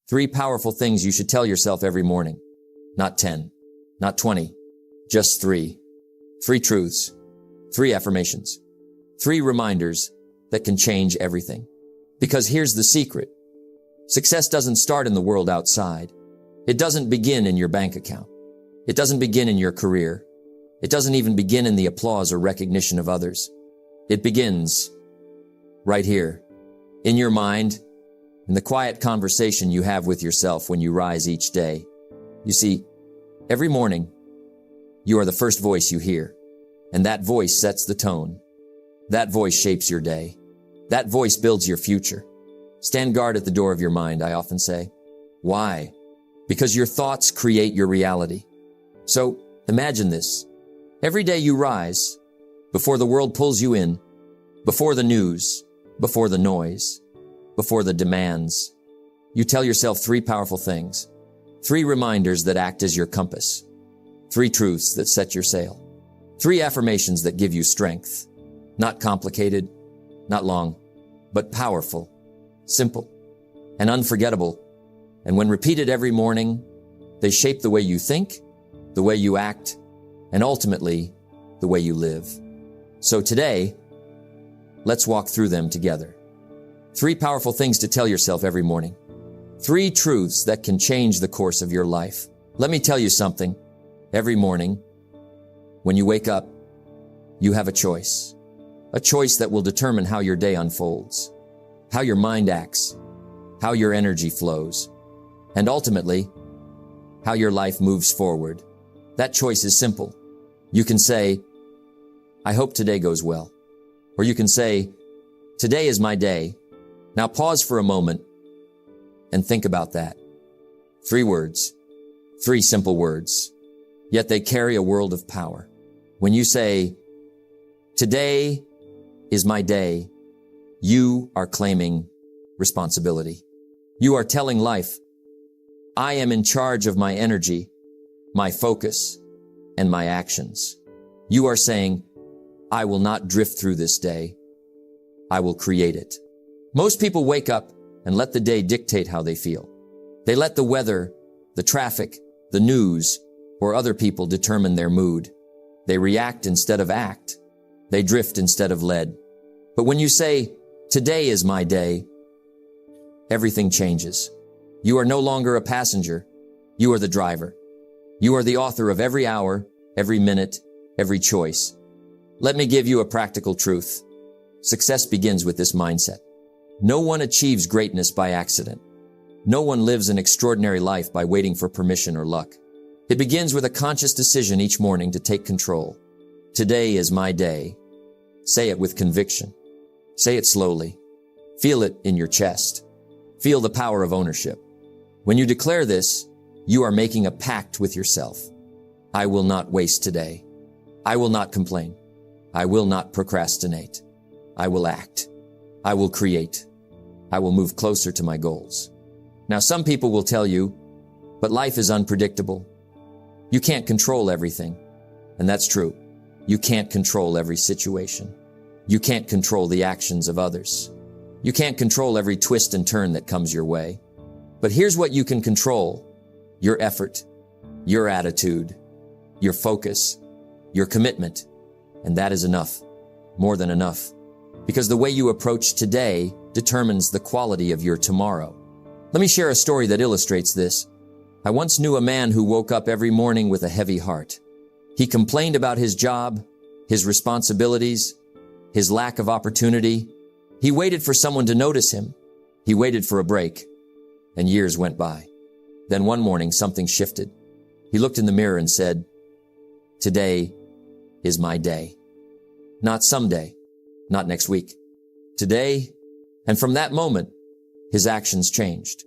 3 powerful things you should tell yourself every morning. Not 10, not 20, just 3. 3 truths, 3 affirmations, 3 reminders that can change everything. Because here's the secret. Success doesn't start in the world outside. It doesn't begin in your bank account. It doesn't begin in your career. It doesn't even begin in the applause or recognition of others. It begins right here, in your mind, in the quiet conversation you have with yourself when you rise each day. You see, every morning, you are the first voice you hear, and that voice sets the tone. That voice shapes your day. That voice builds your future. Stand guard at the door of your mind, I often say. Why? Because your thoughts create your reality. So imagine this. Every day you rise, before the world pulls you in, before the news, before the noise, before the demands, you tell yourself 3 powerful things, 3 reminders that act as your compass, 3 truths that set your sail, 3 affirmations that give you strength, not complicated, not long, but powerful, simple, and unforgettable. And when repeated every morning, they shape the way you think, the way you act, and ultimately, the way you live. So today, let's walk through them together. 3 powerful things to tell yourself every morning. 3 truths that can change the course of your life. Let me tell you something. Every morning, when you wake up, you have a choice that will determine how your day unfolds, how your mind acts, how your energy flows, and ultimately, how your life moves forward. That choice is simple. You can say, I hope today goes well. Or you can say, today is my day. Now pause for a moment and think about that. 3 words, 3 simple words, yet they carry a world of power. When you say, today is my day, you are claiming responsibility. You are telling life, I am in charge of my energy, my focus, and my actions. You are saying, I will not drift through this day. I will create it. Most people wake up and let the day dictate how they feel. They let the weather, the traffic, the news, or other people determine their mood. They react instead of act. They drift instead of lead. But when you say, today is my day, everything changes. You are no longer a passenger. You are the driver. You are the author of every hour, every minute, every choice. Let me give you a practical truth. Success begins with this mindset. No one achieves greatness by accident. No one lives an extraordinary life by waiting for permission or luck. It begins with a conscious decision each morning to take control. Today is my day. Say it with conviction. Say it slowly. Feel it in your chest. Feel the power of ownership. When you declare this, you are making a pact with yourself. I will not waste today. I will not complain. I will not procrastinate. I will act. I will create. I will move closer to my goals. Now, some people will tell you, but life is unpredictable. You can't control everything. And that's true. You can't control every situation. You can't control the actions of others. You can't control every twist and turn that comes your way. But here's what you can control: your effort, your attitude, your focus, your commitment. And that is enough, more than enough. Because the way you approach today determines the quality of your tomorrow. Let me share a story that illustrates this. I once knew a man who woke up every morning with a heavy heart. He complained about his job, his responsibilities, his lack of opportunity. He waited for someone to notice him. He waited for a break, and years went by. Then one morning, something shifted. He looked in the mirror and said, today is my day. Not someday, not next week. Today, and from that moment, his actions changed.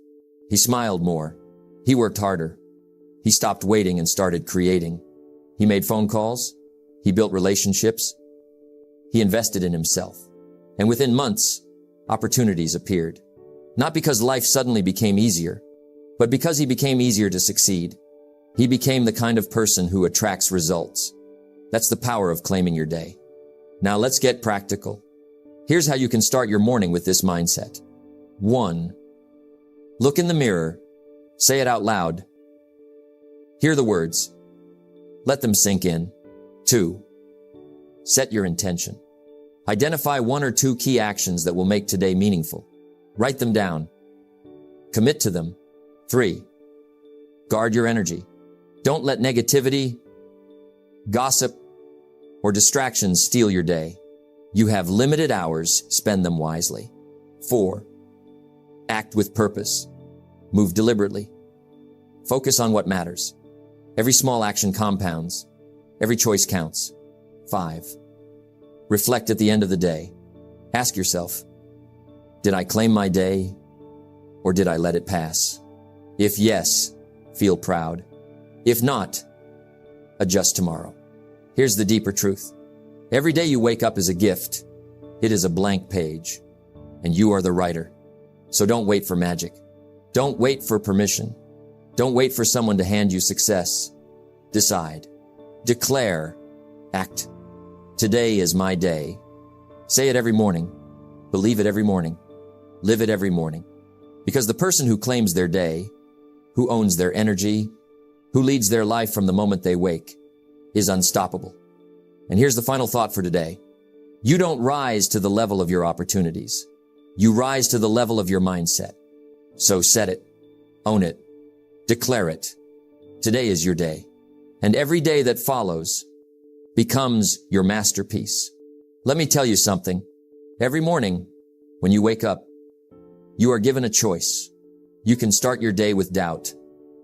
He smiled more. He worked harder. He stopped waiting and started creating. He made phone calls. He built relationships. He invested in himself. And within months, opportunities appeared. Not because life suddenly became easier, but because he became easier to succeed. He became the kind of person who attracts results. That's the power of claiming your day. Now let's get practical. Here's how you can start your morning with this mindset. 1. Look in the mirror. Say it out loud. Hear the words. Let them sink in. 2. Set your intention. Identify 1 or 2 key actions that will make today meaningful. Write them down. Commit to them. 3. Guard your energy. Don't let negativity, gossip, or distractions steal your day. You have limited hours. Spend them wisely. 4. Act with purpose. Move deliberately. Focus on what matters. Every small action compounds. Every choice counts. 5. Reflect at the end of the day. Ask yourself, did I claim my day or did I let it pass? If yes, feel proud. If not, adjust tomorrow. Here's the deeper truth. Every day you wake up is a gift. It is a blank page, and you are the writer. So don't wait for magic. Don't wait for permission. Don't wait for someone to hand you success. Decide. Declare. Act. Today is my day. Say it every morning. Believe it every morning. Live it every morning. Because the person who claims their day, who owns their energy, who leads their life from the moment they wake, is unstoppable. And here's the final thought for today. You don't rise to the level of your opportunities. You rise to the level of your mindset. So set it. Own it. Declare it. Today is your day. And every day that follows becomes your masterpiece. Let me tell you something. Every morning, when you wake up, you are given a choice. You can start your day with doubt.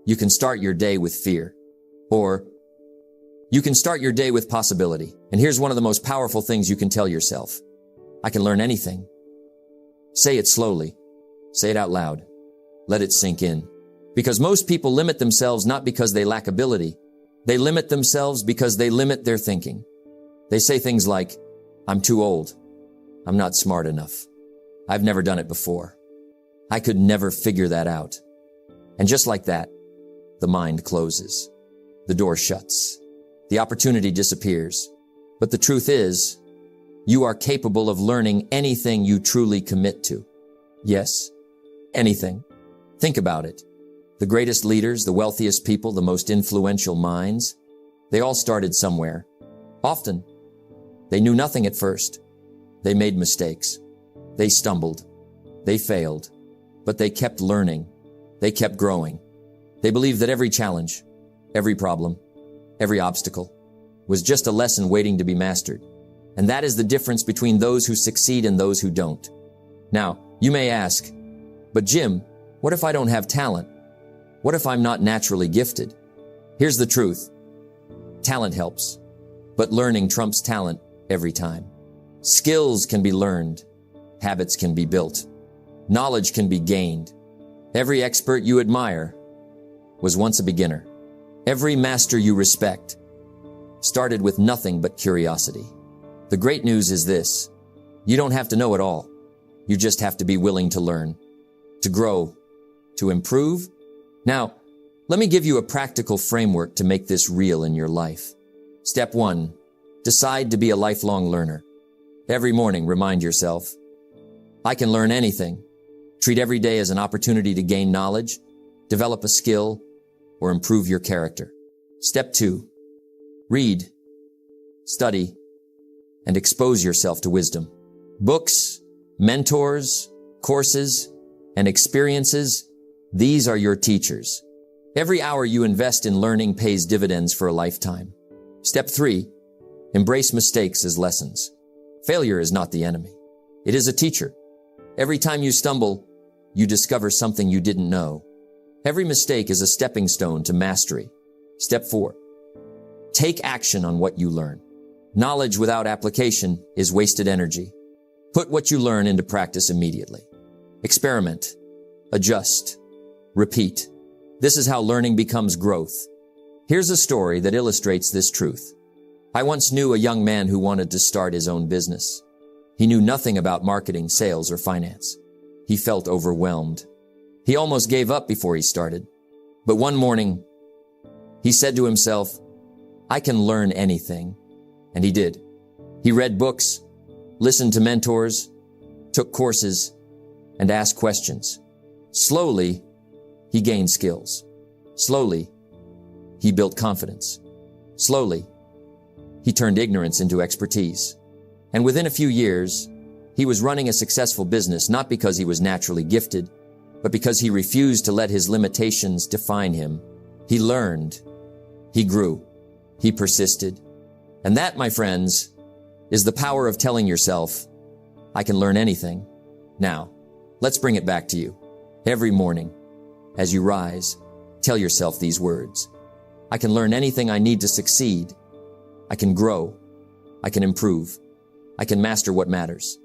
You can start your day with fear. Or you can start your day with possibility. And here's one of the most powerful things you can tell yourself. I can learn anything. Say it slowly. Say it out loud. Let it sink in. Because most people limit themselves not because they lack ability. They limit themselves because they limit their thinking. They say things like, I'm too old. I'm not smart enough. I've never done it before. I could never figure that out. And just like that, the mind closes. The door shuts. The opportunity disappears. But the truth is, you are capable of learning anything you truly commit to. Yes, anything. Think about it. The greatest leaders, the wealthiest people, the most influential minds, they all started somewhere. Often, they knew nothing at first. They made mistakes. They stumbled. They failed. But they kept learning. They kept growing. They believed that every challenge, every problem, every obstacle was just a lesson waiting to be mastered. And that is the difference between those who succeed and those who don't. Now, you may ask, but Jim, what if I don't have talent? What if I'm not naturally gifted? Here's the truth. Talent helps, but learning trumps talent every time. Skills can be learned. Habits can be built. Knowledge can be gained. Every expert you admire was once a beginner. Every master you respect started with nothing but curiosity. The great news is this. You don't have to know it all. You just have to be willing to learn, to grow, to improve. Now, let me give you a practical framework to make this real in your life. Step 1, decide to be a lifelong learner. Every morning, remind yourself, I can learn anything. Treat every day as an opportunity to gain knowledge, develop a skill, or improve your character. Step 2, read, study, and expose yourself to wisdom. Books, mentors, courses, and experiences, these are your teachers. Every hour you invest in learning pays dividends for a lifetime. Step 3, embrace mistakes as lessons. Failure is not the enemy. It is a teacher. Every time you stumble, you discover something you didn't know. Every mistake is a stepping stone to mastery. Step 4, take action on what you learn. Knowledge without application is wasted energy. Put what you learn into practice immediately. Experiment, adjust, repeat. This is how learning becomes growth. Here's a story that illustrates this truth. I once knew a young man who wanted to start his own business. He knew nothing about marketing, sales, or finance. He felt overwhelmed. He almost gave up before he started. But one morning, he said to himself, I can learn anything. And he did. He read books, listened to mentors, took courses, and asked questions. Slowly, he gained skills. Slowly, he built confidence. Slowly, he turned ignorance into expertise. And within a few years, he was running a successful business not because he was naturally gifted, but because he refused to let his limitations define him. He learned, he grew, he persisted. And that, my friends, is the power of telling yourself, I can learn anything. Now, let's bring it back to you. Every morning, as you rise, tell yourself these words. I can learn anything I need to succeed. I can grow. I can improve. I can master what matters.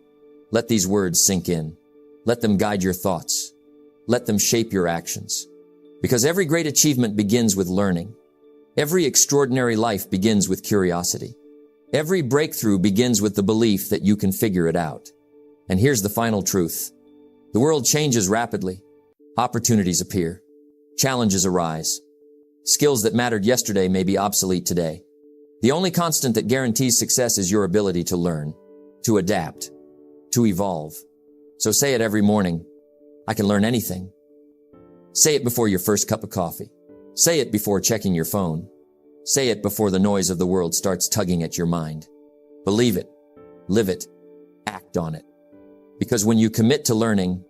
Let these words sink in. Let them guide your thoughts. Let them shape your actions. Because every great achievement begins with learning. Every extraordinary life begins with curiosity. Every breakthrough begins with the belief that you can figure it out. And here's the final truth. The world changes rapidly. Opportunities appear. Challenges arise. Skills that mattered yesterday may be obsolete today. The only constant that guarantees success is your ability to learn, to adapt, to evolve. So say it every morning. I can learn anything. Say it before your first cup of coffee. Say it before checking your phone. Say it before the noise of the world starts tugging at your mind. Believe it, live it, act on it. Because when you commit to learning,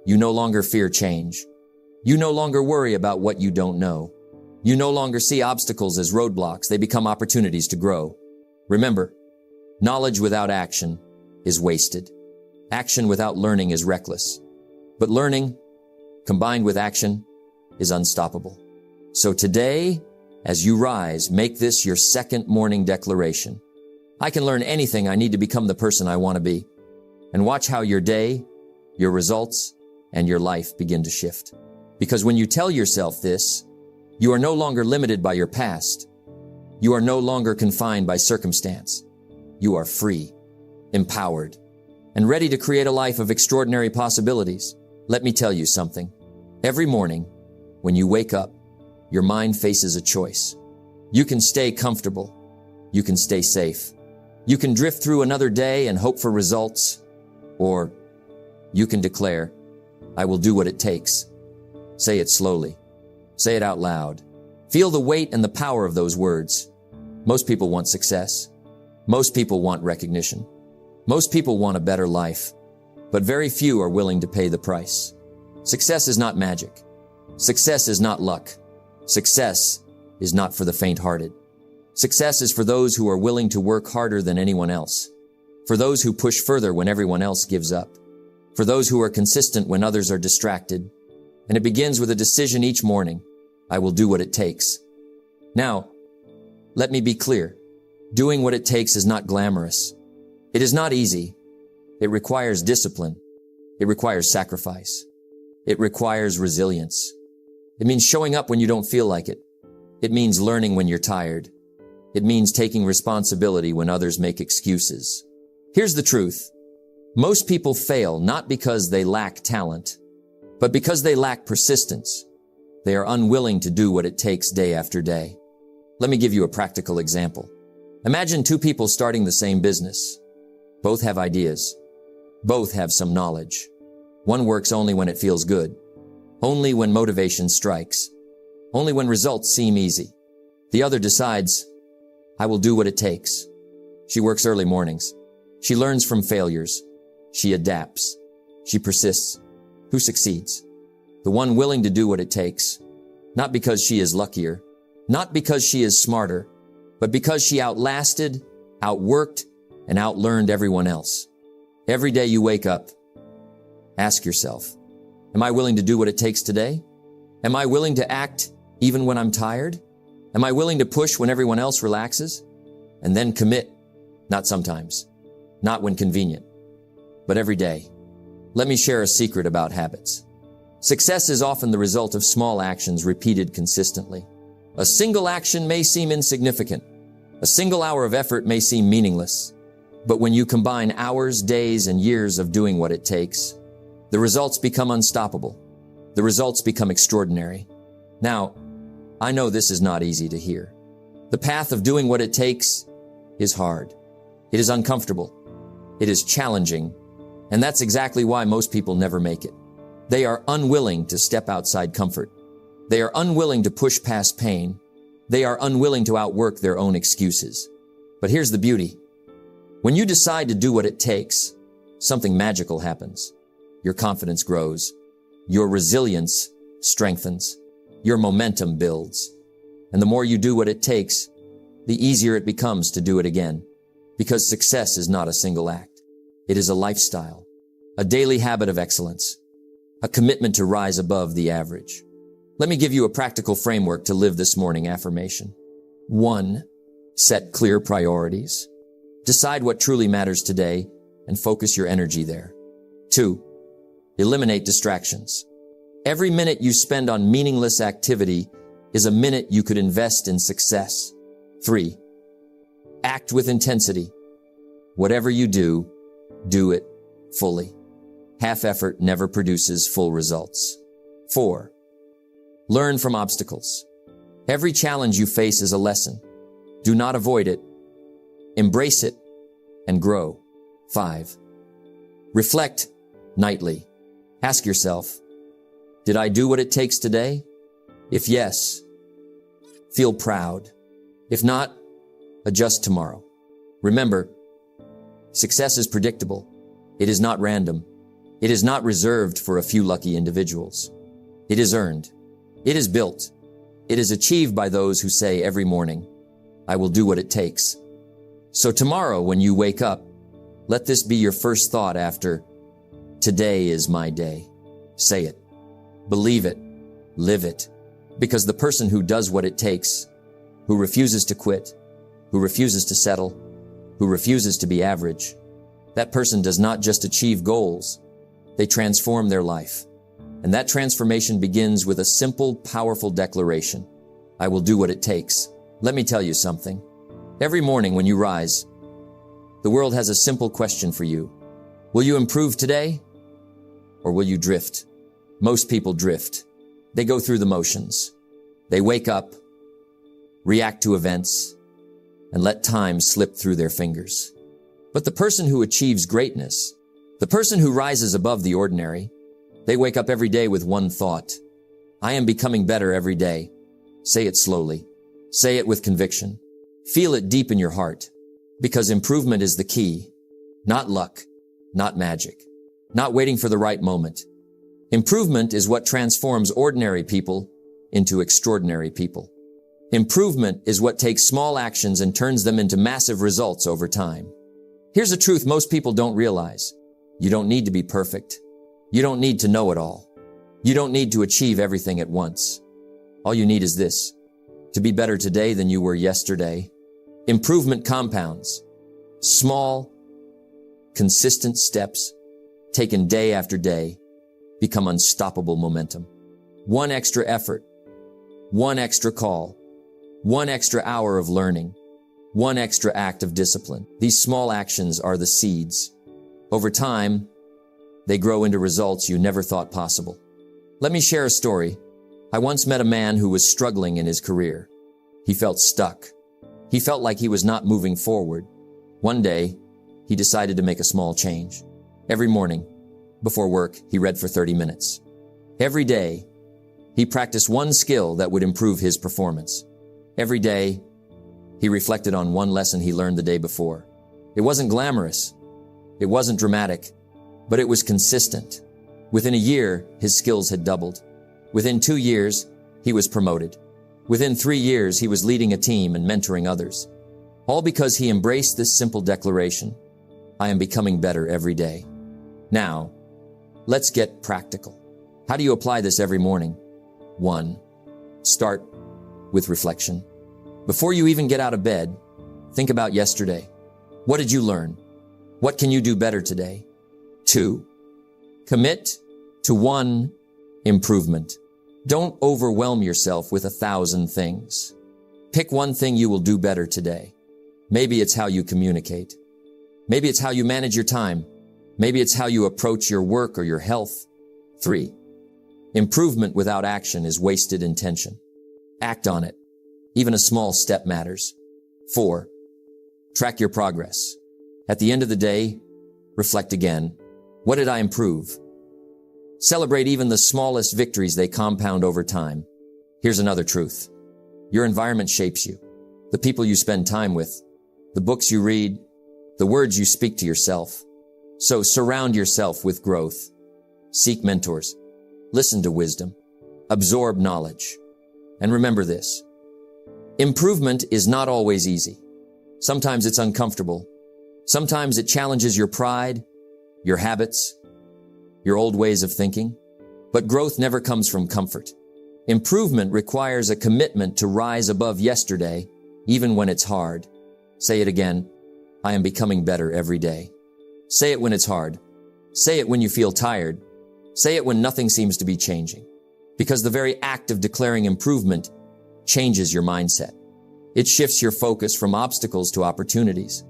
you no longer fear change. You no longer worry about what you don't know. You no longer see obstacles as roadblocks. They become opportunities to grow. Remember, knowledge without action is wasted. Action without learning is reckless. But learning, combined with action, is unstoppable. So today, as you rise, make this your second morning declaration. I can learn anything I need to become the person I want to be. And watch how your day, your results, and your life begin to shift. Because when you tell yourself this, you are no longer limited by your past. You are no longer confined by circumstance. You are free, empowered, and ready to create a life of extraordinary possibilities. Let me tell you something. Every morning, when you wake up, your mind faces a choice. You can stay comfortable. You can stay safe. You can drift through another day and hope for results. Or you can declare, I will do what it takes. Say it slowly. Say it out loud. Feel the weight and the power of those words. Most people want success. Most people want recognition. Most people want a better life. But very few are willing to pay the price. Success is not magic. Success is not luck. Success is not for the faint-hearted. Success is for those who are willing to work harder than anyone else. For those who push further when everyone else gives up. For those who are consistent when others are distracted. And it begins with a decision each morning. I will do what it takes. Now, let me be clear. Doing what it takes is not glamorous. It is not easy. It requires discipline. It requires sacrifice. It requires resilience. It means showing up when you don't feel like it. It means learning when you're tired. It means taking responsibility when others make excuses. Here's the truth. Most people fail not because they lack talent, but because they lack persistence. They are unwilling to do what it takes day after day. Let me give you a practical example. Imagine two people starting the same business. Both have ideas. Both have some knowledge. One works only when it feels good. Only when motivation strikes. Only when results seem easy. The other decides, I will do what it takes. She works early mornings. She learns from failures. She adapts. She persists. Who succeeds? The one willing to do what it takes. Not because she is luckier. Not because she is smarter. But because she outlasted, outworked, and outlearned everyone else. Every day you wake up, ask yourself, am I willing to do what it takes today? Am I willing to act even when I'm tired? Am I willing to push when everyone else relaxes? And then commit, not sometimes, not when convenient, but every day. Let me share a secret about habits. Success is often the result of small actions repeated consistently. A single action may seem insignificant. A single hour of effort may seem meaningless. But when you combine hours, days, and years of doing what it takes, the results become unstoppable. The results become extraordinary. Now, I know this is not easy to hear. The path of doing what it takes is hard. It is uncomfortable. It is challenging. And that's exactly why most people never make it. They are unwilling to step outside comfort. They are unwilling to push past pain. They are unwilling to outwork their own excuses. But here's the beauty. When you decide to do what it takes, something magical happens. Your confidence grows. Your resilience strengthens. Your momentum builds. And the more you do what it takes, the easier it becomes to do it again. Because success is not a single act. It is a lifestyle, a daily habit of excellence, a commitment to rise above the average. Let me give you a practical framework to live this morning affirmation. 1. Set clear priorities. Decide what truly matters today and focus your energy there. 2. Eliminate distractions. Every minute you spend on meaningless activity is a minute you could invest in success. 3. Act with intensity. Whatever you do it fully. Half effort never produces full results. 4. Learn from obstacles. Every challenge you face is a lesson. Do not avoid it. Embrace it and grow. 5. Reflect nightly. Ask yourself, did I do what it takes today? If yes, feel proud. If not, adjust tomorrow. Remember, success is predictable. It is not random. It is not reserved for a few lucky individuals. It is earned. It is built. It is achieved by those who say every morning, I will do what it takes. So tomorrow when you wake up, let this be your first thought after, today is my day. Say it. Believe it. Live it. Because the person who does what it takes, who refuses to quit, who refuses to settle, who refuses to be average, that person does not just achieve goals, they transform their life. And that transformation begins with a simple, powerful declaration. I will do what it takes. Let me tell you something. Every morning when you rise, the world has a simple question for you. Will you improve today? Or will you drift? Most people drift. They go through the motions. They wake up, react to events, and let time slip through their fingers. But the person who achieves greatness, the person who rises above the ordinary, they wake up every day with one thought. I am becoming better every day. Say it slowly. Say it with conviction. Feel it deep in your heart. Because improvement is the key. Not luck. Not magic. Not waiting for the right moment. Improvement is what transforms ordinary people into extraordinary people. Improvement is what takes small actions and turns them into massive results over time. Here's a truth most people don't realize. You don't need to be perfect. You don't need to know it all. You don't need to achieve everything at once. All you need is this, to be better today than you were yesterday. Improvement compounds. Small, consistent steps, taken day after day, become unstoppable momentum. One extra effort, one extra call, one extra hour of learning, one extra act of discipline. These small actions are the seeds. Over time, they grow into results you never thought possible. Let me share a story. I once met a man who was struggling in his career. He felt stuck. He felt like he was not moving forward. One day, he decided to make a small change. Every morning, before work, he read for 30 minutes. Every day, he practiced one skill that would improve his performance. Every day, he reflected on one lesson he learned the day before. It wasn't glamorous. It wasn't dramatic, but it was consistent. Within a year, his skills had doubled. Within 2 years, he was promoted. Within 3 years, he was leading a team and mentoring others. All because he embraced this simple declaration. I am becoming better every day. Now, let's get practical. How do you apply this every morning? 1. Start with reflection. Before you even get out of bed, think about yesterday. What did you learn? What can you do better today? 2. Commit to one improvement. Don't overwhelm yourself with 1,000 things. Pick one thing you will do better today. Maybe it's how you communicate. Maybe it's how you manage your time. Maybe it's how you approach your work or your health. 3. Improvement without action is wasted intention. Act on it. Even a small step matters. 4. Track your progress. At the end of the day, reflect again. What did I improve? Celebrate even the smallest victories. They compound over time. Here's another truth. Your environment shapes you. The people you spend time with, the books you read, the words you speak to yourself. So surround yourself with growth. Seek mentors. Listen to wisdom. Absorb knowledge. And remember this. Improvement is not always easy. Sometimes it's uncomfortable. Sometimes it challenges your pride, your habits, your old ways of thinking. But growth never comes from comfort. Improvement requires a commitment to rise above yesterday, even when it's hard. Say it again. I am becoming better every day. Say it when it's hard. Say it when you feel tired. Say it when nothing seems to be changing. Because the very act of declaring improvement changes your mindset. It shifts your focus from obstacles to opportunities.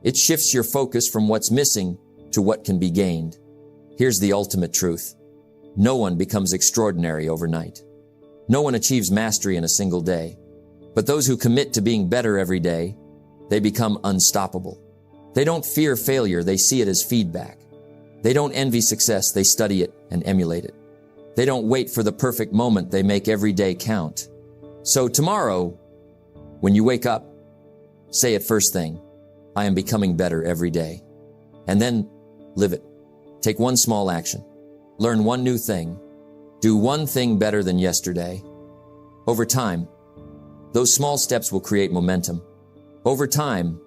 It shifts your focus from what's missing to what can be gained. Here's the ultimate truth. No one becomes extraordinary overnight. No one achieves mastery in a single day. But those who commit to being better every day, they become unstoppable. They don't fear failure, they see it as feedback. They don't envy success, they study it and emulate it. They don't wait for the perfect moment, they make every day count. So tomorrow, when you wake up, say it first thing, I am becoming better every day. And then live it. Take one small action. Learn one new thing. Do one thing better than yesterday. Over time, those small steps will create momentum. Over time,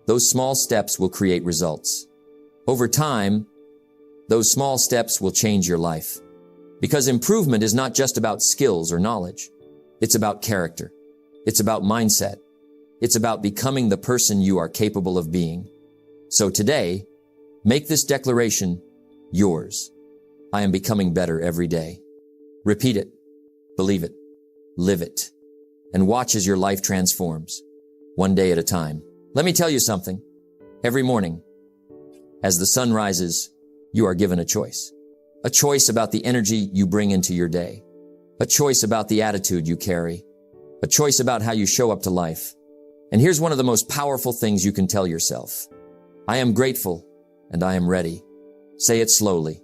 those small steps will create results. Over time, those small steps will change your life. Because improvement is not just about skills or knowledge. It's about character. It's about mindset. It's about becoming the person you are capable of being. So today, make this declaration yours. I am becoming better every day. Repeat it, believe it, live it, and watch as your life transforms, one day at a time. Let me tell you something. Every morning, as the sun rises, you are given a choice. A choice about the energy you bring into your day. A choice about the attitude you carry. A choice about how you show up to life. And here's one of the most powerful things you can tell yourself. I am grateful and I am ready. Say it slowly.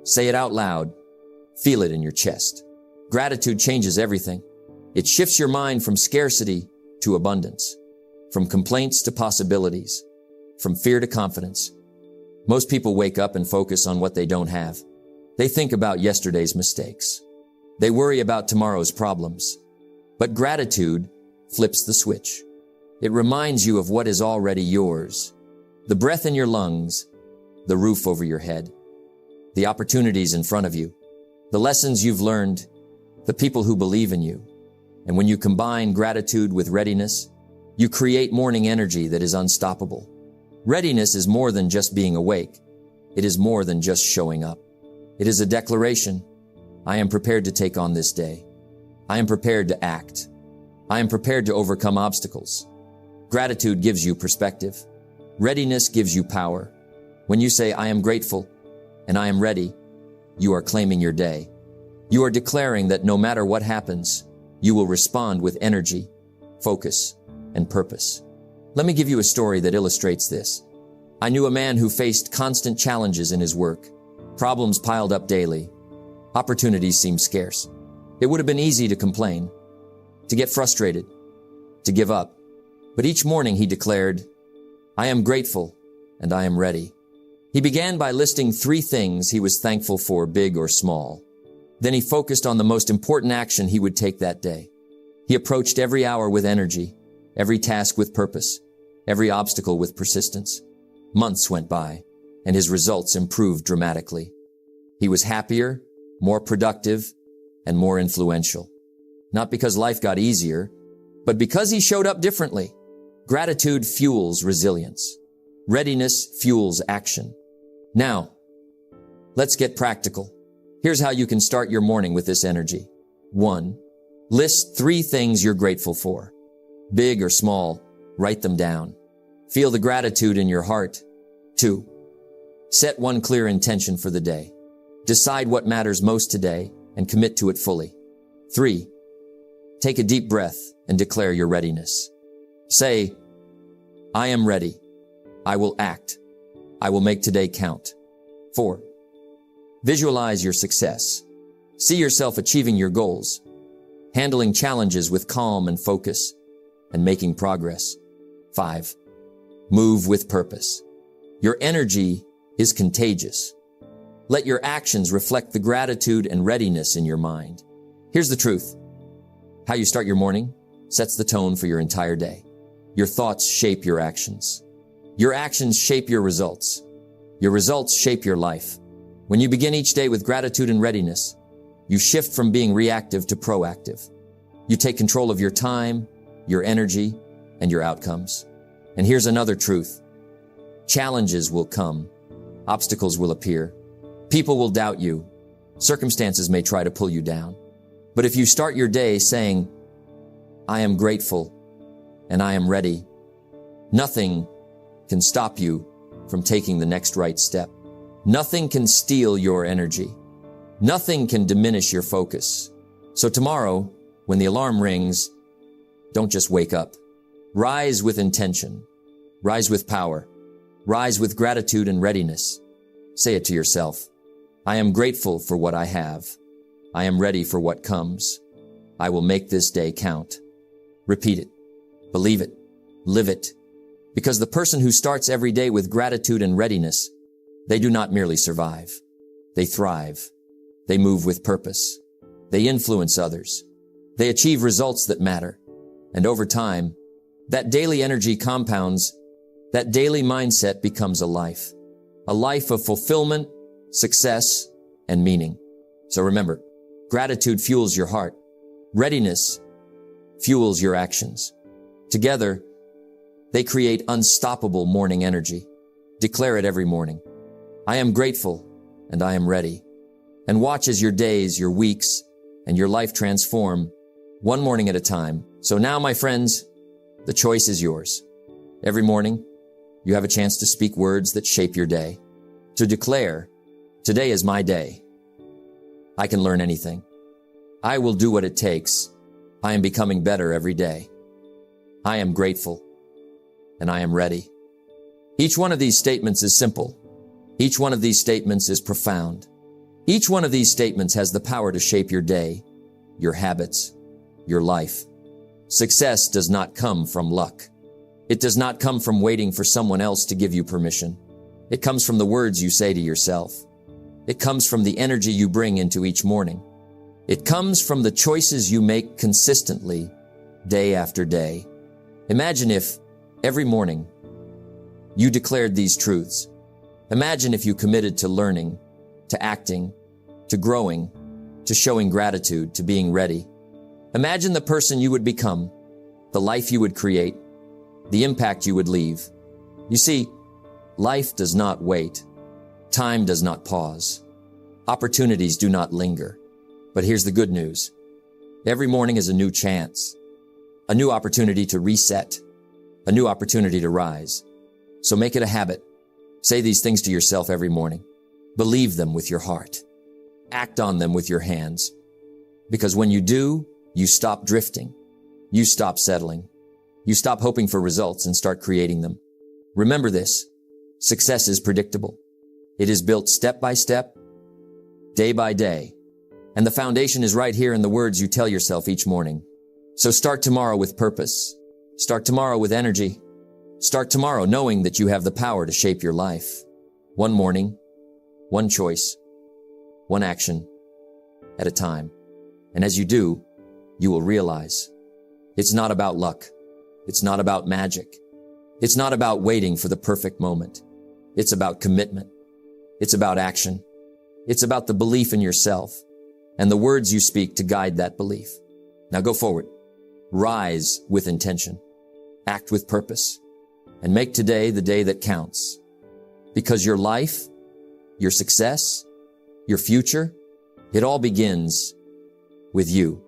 Say it out loud. Feel it in your chest. Gratitude changes everything. It shifts your mind from scarcity to abundance, from complaints to possibilities, from fear to confidence. Most people wake up and focus on what they don't have. They think about yesterday's mistakes. They worry about tomorrow's problems. But gratitude flips the switch. It reminds you of what is already yours. The breath in your lungs, the roof over your head, the opportunities in front of you, the lessons you've learned, the people who believe in you. And when you combine gratitude with readiness, you create morning energy that is unstoppable. Readiness is more than just being awake. It is more than just showing up. It is a declaration. I am prepared to take on this day. I am prepared to act. I am prepared to overcome obstacles. Gratitude gives you perspective. Readiness gives you power. When you say, I am grateful and I am ready, you are claiming your day. You are declaring that no matter what happens, you will respond with energy, focus, and purpose. Let me give you a story that illustrates this. I knew a man who faced constant challenges in his work. Problems piled up daily. Opportunities seemed scarce. It would have been easy to complain, to get frustrated, to give up. But each morning he declared, I am grateful and I am ready. He began by listing 3 things he was thankful for, big or small. Then he focused on the most important action he would take that day. He approached every hour with energy, every task with purpose, every obstacle with persistence. Months went by, and his results improved dramatically. He was happier, more productive, and more influential. Not because life got easier, but because he showed up differently. Gratitude fuels resilience. Readiness fuels action. Now, let's get practical. Here's how you can start your morning with this energy. 1. List 3 things you're grateful for. Big or small, write them down. Feel the gratitude in your heart. 2. Set one clear intention for the day. Decide what matters most today and commit to it fully. 3. Take a deep breath and declare your readiness. Say, I am ready. I will act. I will make today count. 4. Visualize your success. See yourself achieving your goals, handling challenges with calm and focus, and making progress. 5. Move with purpose. Your energy is contagious. Let your actions reflect the gratitude and readiness in your mind. Here's the truth. How you start your morning sets the tone for your entire day. Your thoughts shape your actions. Your actions shape your results. Your results shape your life. When you begin each day with gratitude and readiness, you shift from being reactive to proactive. You take control of your time, your energy, and your outcomes. And here's another truth. Challenges will come. Obstacles will appear. People will doubt you. Circumstances may try to pull you down. But if you start your day saying, I am grateful and I am ready, nothing can stop you from taking the next right step. Nothing can steal your energy. Nothing can diminish your focus. So tomorrow, when the alarm rings, don't just wake up. Rise with intention. Rise with power. Rise with gratitude and readiness. Say it to yourself. I am grateful for what I have. I am ready for what comes. I will make this day count. Repeat it. Believe it. Live it. Because the person who starts every day with gratitude and readiness, they do not merely survive. They thrive. They move with purpose. They influence others. They achieve results that matter. And over time, that daily energy compounds. That daily mindset becomes a life of fulfillment, success, and meaning. So remember, gratitude fuels your heart. Readiness fuels your actions. Together, they create unstoppable morning energy. Declare it every morning. I am grateful and I am ready. And watch as your days, your weeks, and your life transform one morning at a time. So now, my friends, the choice is yours. Every morning, you have a chance to speak words that shape your day. To declare, today is my day. I can learn anything. I will do what it takes. I am becoming better every day. I am grateful and I am ready. Each one of these statements is simple. Each one of these statements is profound. Each one of these statements has the power to shape your day, your habits, your life. Success does not come from luck. It does not come from waiting for someone else to give you permission. It comes from the words you say to yourself. It comes from the energy you bring into each morning. It comes from the choices you make consistently, day after day. Imagine if, every morning, you declared these truths. Imagine if you committed to learning, to acting, to growing, to showing gratitude, to being ready. Imagine the person you would become, the life you would create, the impact you would leave. You see, life does not wait. Time does not pause. Opportunities do not linger. But here's the good news. Every morning is a new chance, a new opportunity to reset, a new opportunity to rise. So make it a habit. Say these things to yourself every morning. Believe them with your heart. Act on them with your hands. Because when you do, you stop drifting. You stop settling. You stop hoping for results and start creating them. Remember this. Success is predictable. It is built step by step, day by day. And the foundation is right here in the words you tell yourself each morning. So start tomorrow with purpose. Start tomorrow with energy. Start tomorrow knowing that you have the power to shape your life. One morning, one choice, one action at a time. And as you do, you will realize it's not about luck. It's not about magic. It's not about waiting for the perfect moment. It's about commitment. It's about action. It's about the belief in yourself and the words you speak to guide that belief. Now go forward. Rise with intention. Act with purpose. And make today the day that counts. Because your life, your success, your future, it all begins with you.